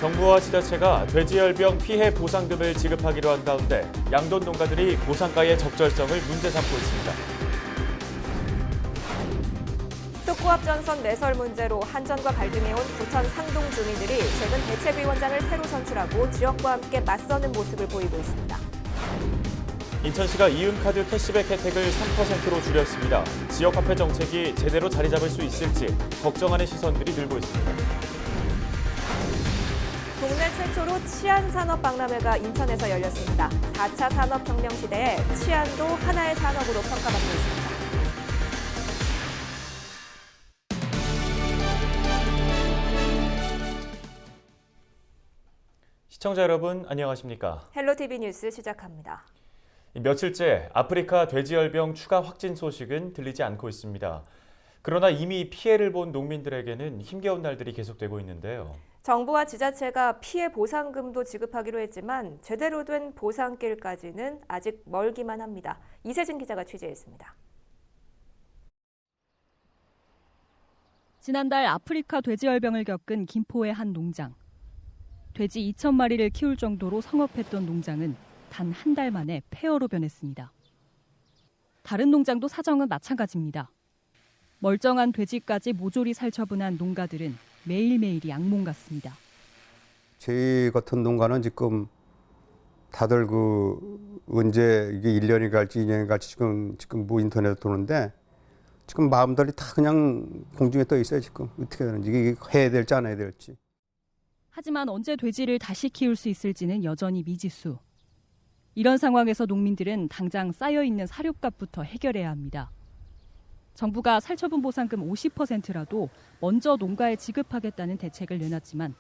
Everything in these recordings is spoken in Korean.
정부와 지자체가 돼지열병 피해 보상금을 지급하기로 한 가운데 양돈 농가들이 보상가의 적절성을 문제 삼고 있습니다. 특고압 전선 매설 문제로 한전과 갈등해온 부천 상동 주민들이 최근 대책위원장을 새로 선출하고 지역과 함께 맞서는 모습을 보이고 있습니다. 인천시가 이음카드 캐시백 혜택을 3%로 줄였습니다. 지역화폐 정책이 제대로 자리 잡을 수 있을지 걱정하는 시선들이 늘고 있습니다. 국내 최초로 치안산업 박람회가 인천에서 열렸습니다. 4차 산업혁명 시대에 치안도 하나의 산업으로 평가받고 있습니다. 시청자 여러분 안녕하십니까? 헬로티비 뉴스 시작합니다. 며칠째 아프리카 돼지열병 추가 확진 소식은 들리지 않고 있습니다. 그러나 이미 피해를 본 농민들에게는 힘겨운 날들이 계속되고 있는데요. 정부와 지자체가 피해 보상금도 지급하기로 했지만 제대로 된 보상길까지는 아직 멀기만 합니다. 이세진 기자가 취재했습니다. 지난달 아프리카 돼지열병을 겪은 김포의 한 농장. 돼지 2,000마리를 키울 정도로 성업했던 농장은 단 한 달 만에 폐허로 변했습니다. 다른 농장도 사정은 마찬가지입니다. 멀쩡한 돼지까지 모조리 살처분한 농가들은 매일매일이 악몽 같습니다. 저희 같은 농가는 지금 다들 언제 이게 1년이 갈지 2년이 갈지 지금 뭐 인터넷에 도는데 지금 마음들이 다 그냥 공중에 떠 있어요. 지금 어떻게 되는지 이게 해야 될지 안 해야 될지. 하지만 언제 돼지를 다시 키울 수 있을지는 여전히 미지수. 이런 상황에서 농민들은 당장 쌓여있는 사료값부터 해결해야 합니다. 정부가 살처분 보상금 50%라도 먼저 농가에 지급하겠다는 대책을 내놨지만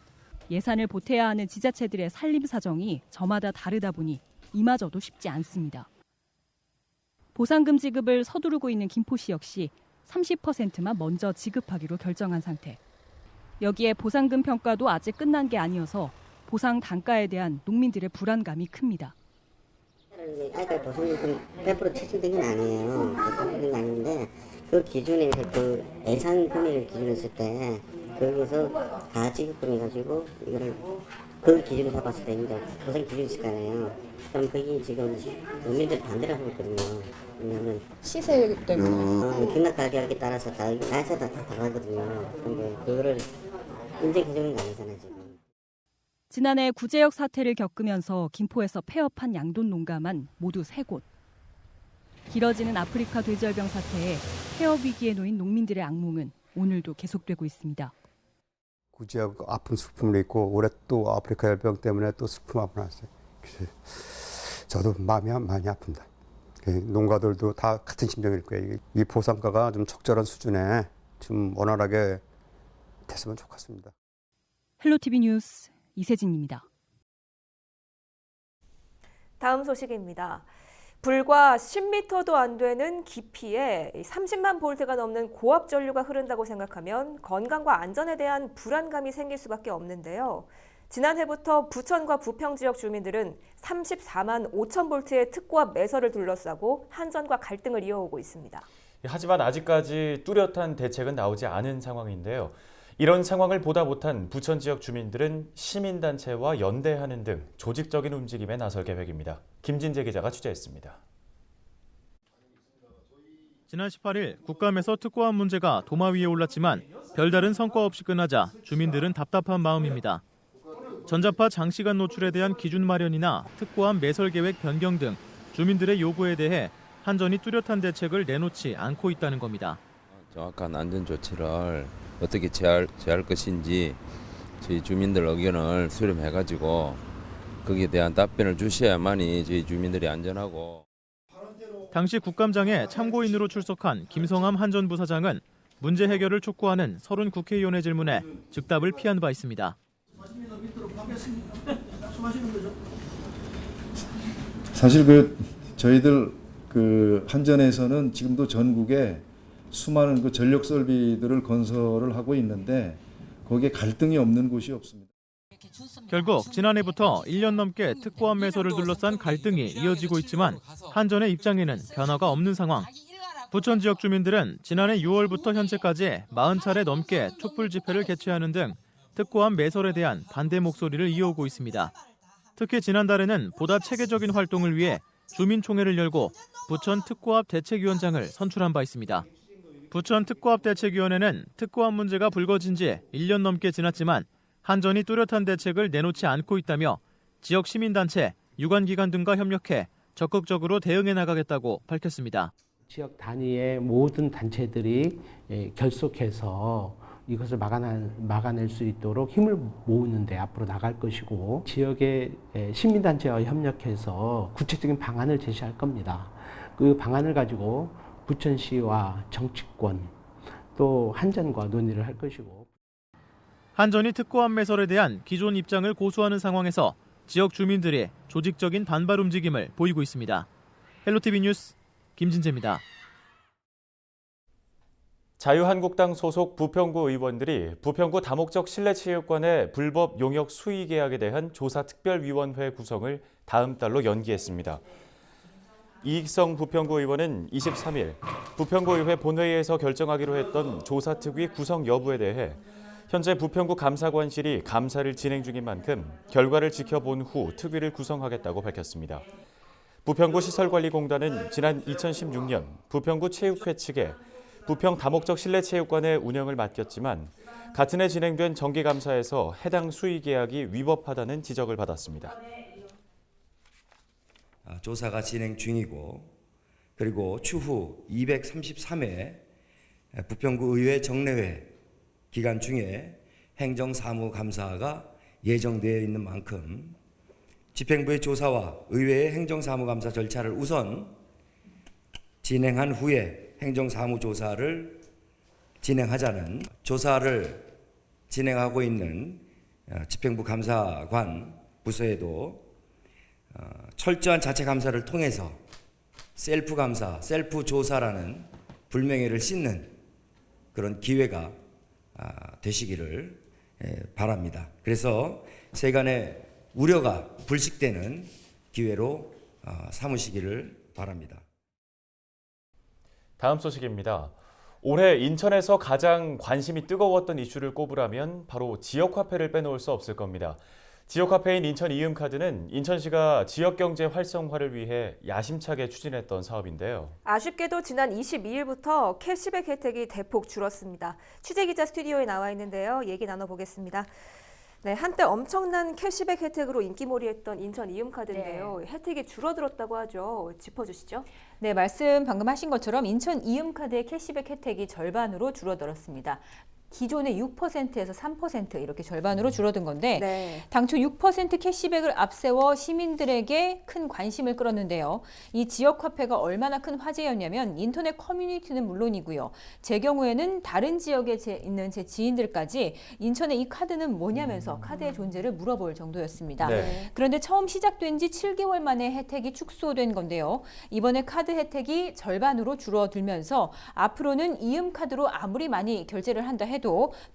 예산을 보태야 하는 지자체들의 살림 사정이 저마다 다르다 보니 이마저도 쉽지 않습니다. 보상금 지급을 서두르고 있는 김포시 역시 30%만 먼저 지급하기로 결정한 상태. 여기에 보상금 평가도 아직 끝난 게 아니어서 보상 단가에 대한 농민들의 불안감이 큽니다. 아까 보상금 100% 책정된 건 아니에요. 100%된 건 아닌데 그 기준에 그 예산 금액을 기준했을 때 거기서 다 지급금해 가지고 이거를 그 기준을 잡았을 때 이제 보상 기준이 있을 거 아니에요. 그럼 거기 지금 농민들이 반대를 하고 있거든요. 왜냐면 시세 때문에 등락 가격에 따라서 다 다르거든요. 근데 그거를 인정해주는 거 아니잖아요 지금. 지난해 구제역 사태를 겪으면서 김포에서 폐업한 양돈 농가만 모두 3곳. 길어지는 아프리카 돼지열병 사태에 폐업 위기에 놓인 농민들의 악몽은 오늘도 계속되고 있습니다. 구제하고 아픈 슬픔도 있고 올해 또 아프리카 열병 때문에 또 슬픔 앞을 났어요. 저도 마음이 많이 아픕니다. 농가들도 다 같은 심정일 거예요. 이 보상가가 좀 적절한 수준에 좀 원활하게 됐으면 좋겠습니다. 헬로티비 뉴스 이세진입니다. 다음 소식입니다. 불과 10m도 안 되는 깊이에 30만 볼트가 넘는 고압 전류가 흐른다고 생각하면 건강과 안전에 대한 불안감이 생길 수밖에 없는데요. 지난해부터 부천과 부평 지역 주민들은 34만 5천 볼트의 특고압 매설을 둘러싸고 한전과 갈등을 이어오고 있습니다. 하지만 아직까지 뚜렷한 대책은 나오지 않은 상황인데요. 이런 상황을 보다 못한 부천 지역 주민들은 시민단체와 연대하는 등 조직적인 움직임에 나설 계획입니다. 김진재 기자가 취재했습니다. 지난 18일 국감에서 특고압 문제가 도마 위에 올랐지만 별다른 성과 없이 끝나자 주민들은 답답한 마음입니다. 전자파 장시간 노출에 대한 기준 마련이나 특고압 매설 계획 변경 등 주민들의 요구에 대해 한전이 뚜렷한 대책을 내놓지 않고 있다는 겁니다. 정확한 안전 조치를 어떻게 제할 것인지 저희 주민들 의견을 수렴해가지고 거기에 대한 답변을 주셔야만이 저희 주민들이 안전하고. 당시 국감장에 참고인으로 출석한 김성함 한전 부사장은 문제 해결을 촉구하는 30 국회의원의 질문에 즉답을 피한 바 있습니다. 사실 저희들 한전에서는 지금도 전국에 수많은 전력 설비들을 건설을 하고 있는데 거기에 갈등이 없는 곳이 없습니다. 결국 지난해부터 1년 넘게 특고압 매설을 둘러싼 갈등이 이어지고 있지만 한전의 입장에는 변화가 없는 상황. 부천 지역 주민들은 지난해 6월부터 현재까지 40차례 넘게 촛불 집회를 개최하는 등 특고함 매설에 대한 반대 목소리를 이어오고 있습니다. 특히 지난달에는 보다 체계적인 활동을 위해 주민총회를 열고 부천 특고합 대책위원장을 선출한 바 있습니다. 부천 특고합 대책위원회는 특고합 문제가 불거진 지 1년 넘게 지났지만 한전이 뚜렷한 대책을 내놓지 않고 있다며 지역 시민단체, 유관기관 등과 협력해 적극적으로 대응해 나가겠다고 밝혔습니다. 지역 단위의 모든 단체들이 결속해서 이것을 막아낼 수 있도록 힘을 모으는 데 앞으로 나갈 것이고 지역의 시민단체와 협력해서 구체적인 방안을 제시할 겁니다. 그 방안을 가지고 부천시와 정치권 또 한전과 논의를 할 것이고. 한전이 특고함 매설에 대한 기존 입장을 고수하는 상황에서 지역 주민들이 조직적인 반발 움직임을 보이고 있습니다. 헬로티비 뉴스 김진재입니다. 자유한국당 소속 부평구 의원들이 부평구 다목적 실내체육관의 불법 용역 수의 계약에 대한 조사특별위원회 구성을 다음 달로 연기했습니다. 이익성 부평구 의원은 23일 부평구의회 본회의에서 결정하기로 했던 조사특위 구성 여부에 대해 현재 부평구 감사관실이 감사를 진행 중인 만큼 결과를 지켜본 후 특위를 구성하겠다고 밝혔습니다. 부평구 시설관리공단은 지난 2016년 부평구 체육회 측에 부평 다목적 실내체육관의 운영을 맡겼지만 같은 해 진행된 정기감사에서 해당 수의 계약이 위법하다는 지적을 받았습니다. 조사가 진행 중이고 그리고 추후 233회 부평구 의회 정례회 기간 중에 행정사무감사가 예정되어 있는 만큼 집행부의 조사와 의회의 행정사무감사 절차를 우선 진행한 후에 행정사무조사를 진행하자는 조사를 진행하고 있는 집행부 감사관 부서에도 철저한 자체감사를 통해서 셀프감사, 셀프조사라는 불명예를 씻는 그런 기회가 되시기를 바랍니다. 그래서 세간의 우려가 불식되는 기회로 삼으시기를 바랍니다. 다음 소식입니다. 올해 인천에서 가장 관심이 뜨거웠던 이슈를 꼽으라면 바로 지역화폐를 빼놓을 수 없을 겁니다. 지역화폐인 인천 이음카드는 인천시가 지역경제 활성화를 위해 야심차게 추진했던 사업인데요. 아쉽게도 지난 22일부터 캐시백 혜택이 대폭 줄었습니다. 취재기자 스튜디오에 나와 있는데요. 얘기 나눠보겠습니다. 네, 한때 엄청난 캐시백 혜택으로 인기몰이했던 인천 이음카드인데요. 네. 혜택이 줄어들었다고 하죠. 짚어주시죠. 네, 말씀 방금 하신 것처럼 인천 이음카드의 캐시백 혜택이 절반으로 줄어들었습니다. 기존의 6%에서 3% 이렇게 절반으로 줄어든 건데 네. 당초 6% 캐시백을 앞세워 시민들에게 큰 관심을 끌었는데요. 이 지역화폐가 얼마나 큰 화제였냐면 인터넷 커뮤니티는 물론이고요. 제 경우에는 다른 지역에 있는 제 지인들까지 인천의 이 카드는 뭐냐면서 카드의 존재를 물어볼 정도였습니다. 네. 그런데 처음 시작된 지 7개월 만에 혜택이 축소된 건데요. 이번에 카드 혜택이 절반으로 줄어들면서 앞으로는 이음카드로 아무리 많이 결제를 한다 해도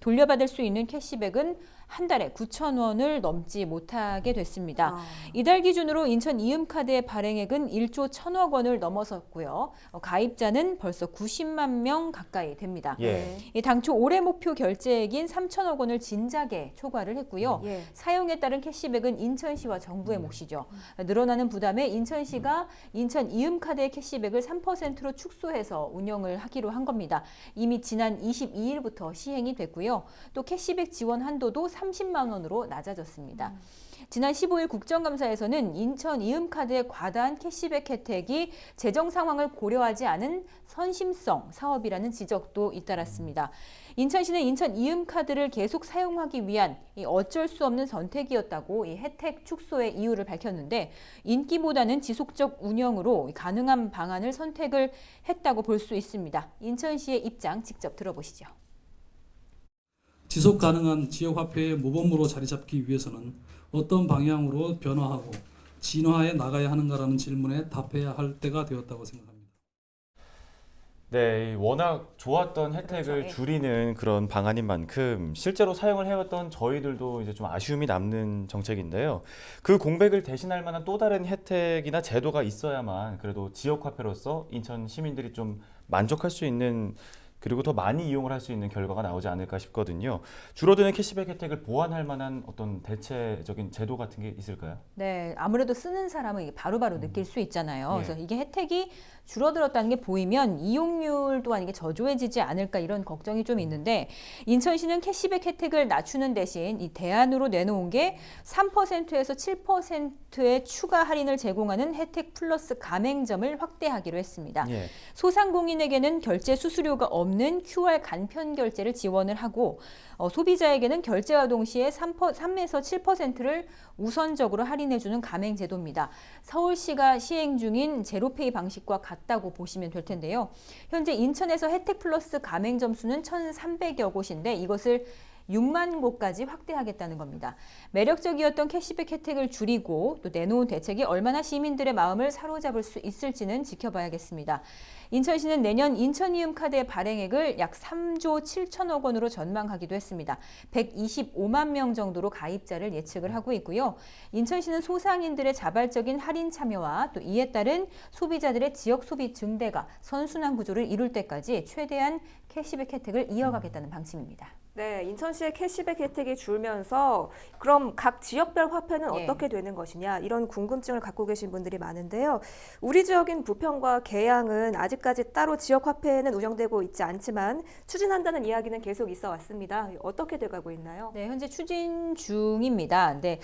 돌려받을 수 있는 캐시백은 한 달에 9,000원을 넘지 못하게 됐습니다. 이달 기준으로 인천 이음카드의 발행액은 1조 1,000억 원을 넘어섰고요. 가입자는 벌써 90만 명 가까이 됩니다. 예. 당초 올해 목표 결제액인 3,000억 원을 진작에 초과를 했고요. 예. 사용에 따른 캐시백은 인천시와 정부의 몫이죠. 늘어나는 부담에 인천시가 인천 이음카드의 캐시백을 3%로 축소해서 운영을 하기로 한 겁니다. 이미 지난 22일부터 시행이 됐고요. 또 캐시백 지원 한도도 30만 원으로 낮아졌습니다. 지난 15일 국정감사에서는 인천 이음카드의 과다한 캐시백 혜택이 재정 상황을 고려하지 않은 선심성 사업이라는 지적도 잇따랐습니다. 인천시는 인천 이음카드를 계속 사용하기 위한 어쩔 수 없는 선택이었다고 이 혜택 축소의 이유를 밝혔는데 인기보다는 지속적 운영으로 가능한 방안을 선택을 했다고 볼 수 있습니다. 인천시의 입장 직접 들어보시죠. 지속 가능한 지역화폐의 모범으로 자리 잡기 위해서는 어떤 방향으로 변화하고 진화해 나가야 하는가라는 질문에 답해야 할 때가 되었다고 생각합니다. 네, 워낙 좋았던 혜택을 줄이는 그런 방안인 만큼 실제로 사용을 해왔던 저희들도 이제 좀 아쉬움이 남는 정책인데요. 그 공백을 대신할 만한 또 다른 혜택이나 제도가 있어야만 그래도 지역화폐로서 인천 시민들이 좀 만족할 수 있는 그리고 더 많이 이용을 할 수 있는 결과가 나오지 않을까 싶거든요. 줄어드는 캐시백 혜택을 보완할 만한 어떤 대체적인 제도 같은 게 있을까요? 네, 아무래도 쓰는 사람은 이게 바로바로 느낄 수 있잖아요. 예. 그래서 이게 혜택이 줄어들었다는 게 보이면 이용률 또한 이게 저조해지지 않을까 이런 걱정이 좀 있는데 인천시는 캐시백 혜택을 낮추는 대신 이 대안으로 내놓은 게 3%에서 7%의 추가 할인을 제공하는 혜택 플러스 가맹점을 확대하기로 했습니다. 예. 소상공인에게는 결제 수수료가 없는 QR 간편 결제를 지원을 하고 소비자에게는 결제와 동시에 3에서 7%를 우선적으로 할인해주는 가맹제도입니다. 서울시가 시행 중인 제로페이 방식과 같다고 보시면 될 텐데요. 현재 인천에서 혜택 플러스 가맹점 수는 1,300여 곳인데 이것을 6만 곳까지 확대하겠다는 겁니다. 매력적이었던 캐시백 혜택을 줄이고 또 내놓은 대책이 얼마나 시민들의 마음을 사로잡을 수 있을지는 지켜봐야겠습니다. 인천시는 내년 인천이음카드의 발행액을 약 3조 7천억 원으로 전망하기도 했습니다. 125만 명 정도로 가입자를 예측을 하고 있고요. 인천시는 소상인들의 자발적인 할인 참여와 또 이에 따른 소비자들의 지역 소비 증대가 선순환 구조를 이룰 때까지 최대한 캐시백 혜택을 이어가겠다는 방침입니다. 네, 인천시의 캐시백 혜택이 줄면서 그럼 각 지역별 화폐는 예. 어떻게 되는 것이냐 이런 궁금증을 갖고 계신 분들이 많은데요. 우리 지역인 부평과 계양은 아직까지 따로 지역 화폐는 운영되고 있지 않지만 추진한다는 이야기는 계속 있어 왔습니다. 어떻게 돼가고 있나요? 네, 현재 추진 중입니다. 근데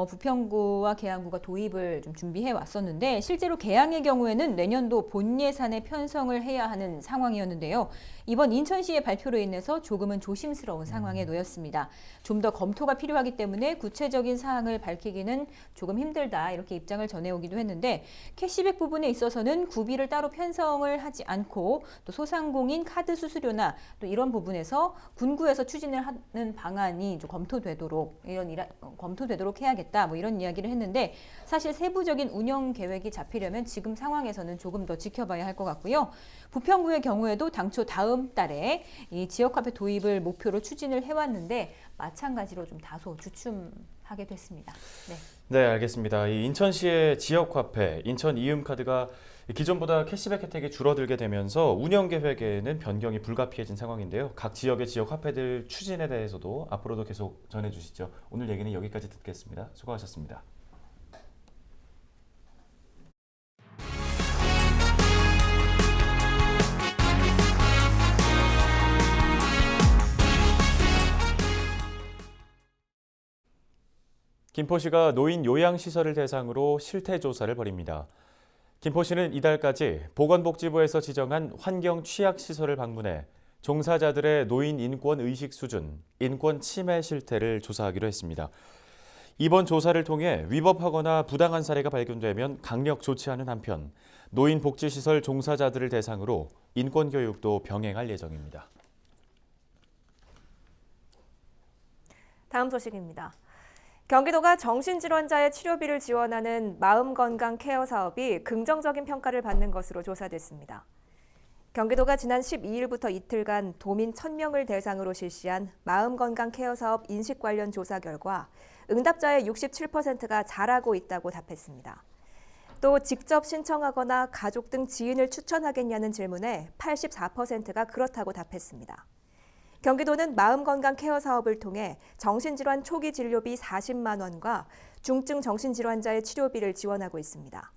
부평구와 계양구가 도입을 좀 준비해 왔었는데 실제로 계양의 경우에는 내년도 본 예산에 편성을 해야 하는 상황이었는데요. 이번 인천시의 발표로 인해서 조금은 조심스러운 상황에 놓였습니다. 좀 더 검토가 필요하기 때문에 구체적인 사항을 밝히기는 조금 힘들다 이렇게 입장을 전해오기도 했는데 캐시백 부분에 있어서는 구비를 따로 편성을 하지 않고 또 소상공인 카드 수수료나 또 이런 부분에서 군구에서 추진을 하는 방안이 좀 검토되도록 검토되도록 해야겠다 뭐 이런 이야기를 했는데 사실 세부적인 운영 계획이 잡히려면 지금 상황에서는 조금 더 지켜봐야 할 것 같고요. 부평구의 경우에도 당초 다음 달에 이 지역화폐 도입을 목표로 추진을 해왔는데 마찬가지로 좀 다소 주춤하게 됐습니다. 네. 네, 알겠습니다. 이 인천시의 지역화폐, 인천 이음카드가 기존보다 캐시백 혜택이 줄어들게 되면서 운영 계획에는 변경이 불가피해진 상황인데요. 각 지역의 지역화폐들 추진에 대해서도 앞으로도 계속 전해주시죠. 오늘 얘기는 여기까지 듣겠습니다. 수고하셨습니다. 김포시가 노인 요양시설을 대상으로 실태조사를 벌입니다. 김포시는 이달까지 보건복지부에서 지정한 환경 취약시설을 방문해 종사자들의 노인 인권 의식 수준, 인권 침해 실태를 조사하기로 했습니다. 이번 조사를 통해 위법하거나 부당한 사례가 발견되면 강력 조치하는 한편 노인 복지시설 종사자들을 대상으로 인권 교육도 병행할 예정입니다. 다음 소식입니다. 경기도가 정신질환자의 치료비를 지원하는 마음건강 케어 사업이 긍정적인 평가를 받는 것으로 조사됐습니다. 경기도가 지난 12일부터 이틀간 도민 1,000명을 대상으로 실시한 마음건강 케어 사업 인식 관련 조사 결과 응답자의 67%가 잘하고 있다고 답했습니다. 또 직접 신청하거나 가족 등 지인을 추천하겠냐는 질문에 84%가 그렇다고 답했습니다. 경기도는 마음건강 케어 사업을 통해 정신질환 초기 진료비 40만 원과 중증 정신질환자의 치료비를 지원하고 있습니다.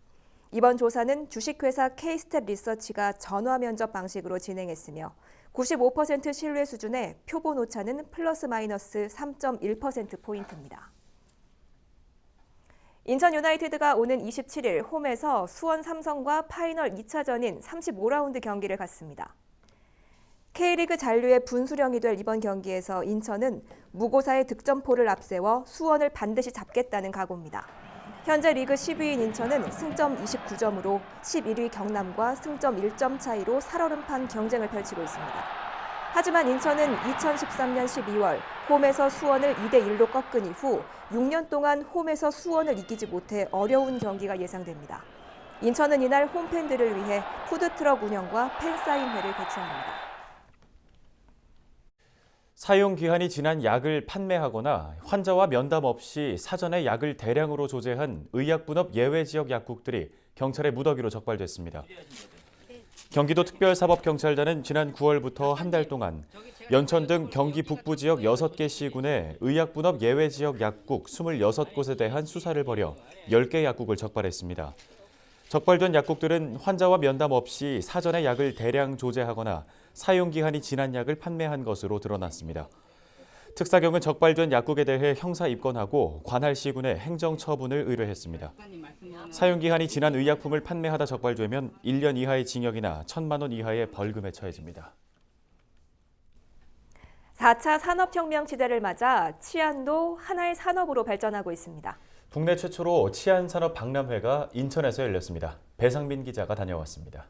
이번 조사는 주식회사 K-스텝 리서치가 전화 면접 방식으로 진행했으며 95% 신뢰 수준의 표본 오차는 플러스 마이너스 3.1%포인트입니다. 인천 유나이티드가 오는 27일 홈에서 수원 삼성과 파이널 2차전인 35라운드 경기를 갖습니다. K리그 잔류의 분수령이 될 이번 경기에서 인천은 무고사의 득점포를 앞세워 수원을 반드시 잡겠다는 각오입니다. 현재 리그 10위인 인천은 승점 29점으로 11위 경남과 승점 1점 차이로 살얼음판 경쟁을 펼치고 있습니다. 하지만 인천은 2013년 12월 홈에서 수원을 2대1로 꺾은 이후 6년 동안 홈에서 수원을 이기지 못해 어려운 경기가 예상됩니다. 인천은 이날 홈팬들을 위해 푸드트럭 운영과 팬사인회를 개최합니다. 사용 기한이 지난 약을 판매하거나 환자와 면담 없이 사전에 약을 대량으로 조제한 의약분업 예외 지역 약국들이 경찰의 무더기로 적발됐습니다. 경기도 특별사법경찰단은 지난 9월부터 한 달 동안 연천 등 경기 북부 지역 6개 시군의 의약분업 예외 지역 약국 26곳에 대한 수사를 벌여 10개 약국을 적발했습니다. 적발된 약국들은 환자와 면담 없이 사전에 약을 대량 조제하거나 사용기한이 지난 약을 판매한 것으로 드러났습니다. 특사경은 적발된 약국에 대해 형사 입건하고 관할 시군에 행정처분을 의뢰했습니다. 사용기한이 지난 의약품을 판매하다 적발되면 1년 이하의 징역이나 1,000만 원 이하의 벌금에 처해집니다. 4차 산업혁명 시대를 맞아 치안도 하나의 산업으로 발전하고 있습니다. 국내 최초로 치안산업 박람회가 인천에서 열렸습니다. 배상민 기자가 다녀왔습니다.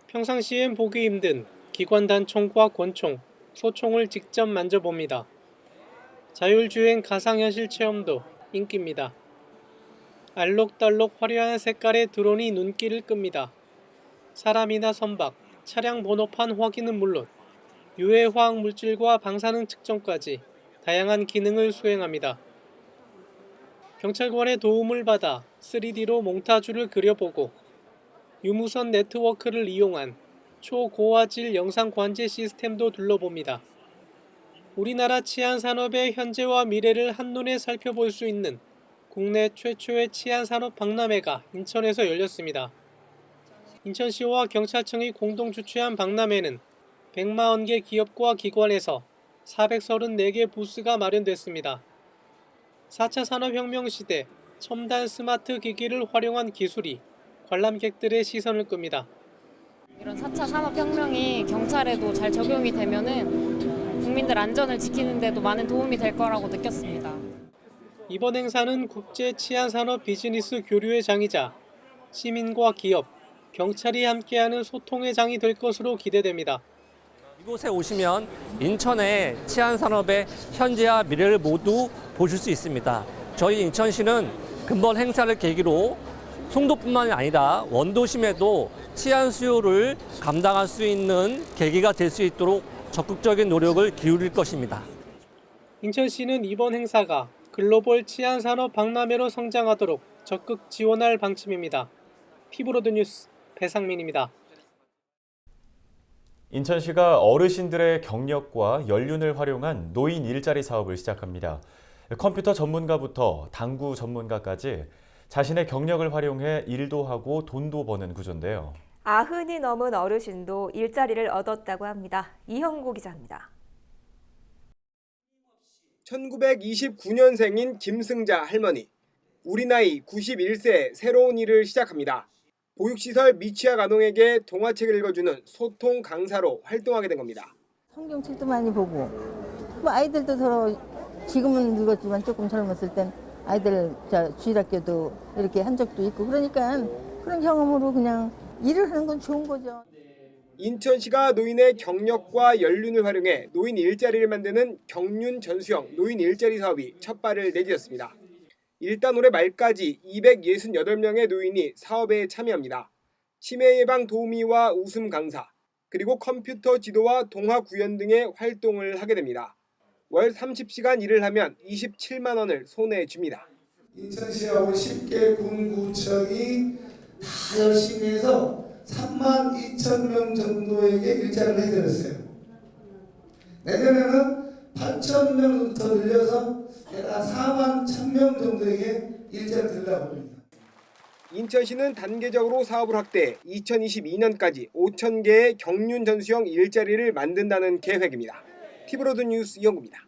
평상시엔 보기 힘든 기관단총과 권총, 소총을 직접 만져봅니다. 자율주행 가상현실 체험도 인기입니다. 알록달록 화려한 색깔의 드론이 눈길을 끕니다. 사람이나 선박, 차량 번호판 확인은 물론 유해 화학 물질과 방사능 측정까지 다양한 기능을 수행합니다. 경찰관의 도움을 받아 3D로 몽타주를 그려보고 유무선 네트워크를 이용한 초고화질 영상 관제 시스템도 둘러봅니다. 우리나라 치안산업의 현재와 미래를 한눈에 살펴볼 수 있는 국내 최초의 치안산업 박람회가 인천에서 열렸습니다. 인천시와 경찰청이 공동 주최한 박람회는 140개 기업과 기관에서 434개 부스가 마련됐습니다. 4차 산업혁명 시대 첨단 스마트 기기를 활용한 기술이 관람객들의 시선을 끕니다. 이런 4차 산업혁명이 경찰에도 잘 적용이 되면은 국민들 안전을 지키는 데도 많은 도움이 될 거라고 느꼈습니다. 이번 행사는 국제 치안산업 비즈니스 교류의 장이자 시민과 기업, 경찰이 함께하는 소통의 장이 될 것으로 기대됩니다. 이곳에 오시면 인천의 치안산업의 현재와 미래를 모두 보실 수 있습니다. 저희 인천시는 근본 행사를 계기로 송도뿐만이 아니라 원도심에도 치안 수요를 감당할 수 있는 계기가 될 수 있도록 적극적인 노력을 기울일 것입니다. 인천시는 이번 행사가 글로벌 치안산업 박람회로 성장하도록 적극 지원할 방침입니다. 피브로드 뉴스 배상민입니다. 인천시가 어르신들의 경력과 연륜을 활용한 노인 일자리 사업을 시작합니다. 컴퓨터 전문가부터 당구 전문가까지 자신의 경력을 활용해 일도 하고 돈도 버는 구조인데요. 90이 넘은 어르신도 일자리를 얻었다고 합니다. 이형구 기자입니다. 1929년생인 김승자 할머니. 우리 나이 91세 새로운 일을 시작합니다. 보육시설 미취학 아동에게 동화책을 읽어주는 소통 강사로 활동하게 된 겁니다. 성경책도 많이 보고 뭐 아이들도 서로 지금은 늙었지만 조금 젊었을 땐 아이들 주일학교도 이렇게 한 적도 있고 그러니까 그런 경험으로 그냥 일을 하는 건 좋은 거죠. 인천시가 노인의 경력과 연륜을 활용해 노인 일자리를 만드는 경륜 전수형 노인 일자리 사업이 첫 발을 내디뎠습니다. 일단 올해 말까지 268명의 노인이 사업에 참여합니다. 치매 예방 도우미와 웃음 강사, 그리고 컴퓨터 지도와 동화 구연 등의 활동을 하게 됩니다. 월 30시간 일을 하면 27만 원을 손에 줍니다. 인천시하고 10개 군구청이 다 열심히 해서 3만 2천 명 정도에게 일자리를 해드렸어요. 내년에는 8천 명 더 늘려서 내가 4만 1천 명 정도에게 일자리를 드리려고 합니다. 인천시는 단계적으로 사업을 확대해 2022년까지 5천 개의 경륜 전수형 일자리를 만든다는 계획입니다. 피브로드 뉴스 이영구입니다.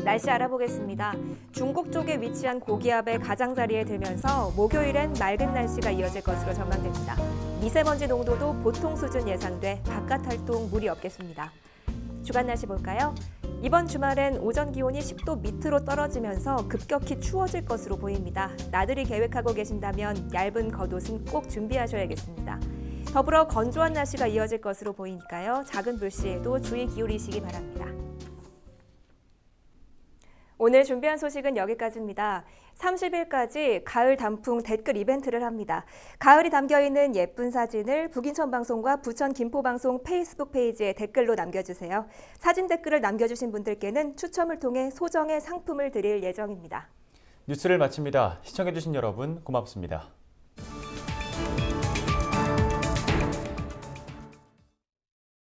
날씨 알아보겠습니다. 중국 쪽에 위치한 고기압의 가장자리에 들면서 목요일엔 맑은 날씨가 이어질 것으로 전망됩니다. 미세먼지 농도도 보통 수준 예상돼 바깥 활동 무리 없겠습니다. 주간 날씨 볼까요? 이번 주말엔 오전 기온이 10도 밑으로 떨어지면서 급격히 추워질 것으로 보입니다. 나들이 계획하고 계신다면 얇은 겉옷은 꼭 준비하셔야겠습니다. 더불어 건조한 날씨가 이어질 것으로 보이니까요. 작은 불씨에도 주의 기울이시기 바랍니다. 오늘 준비한 소식은 여기까지입니다. 30일까지 가을 단풍 댓글 이벤트를 합니다. 가을이 담겨있는 예쁜 사진을 북인천방송과 부천 김포방송 페이스북 페이지에 댓글로 남겨주세요. 사진 댓글을 남겨주신 분들께는 추첨을 통해 소정의 상품을 드릴 예정입니다. 뉴스를 마칩니다. 시청해주신 여러분 고맙습니다.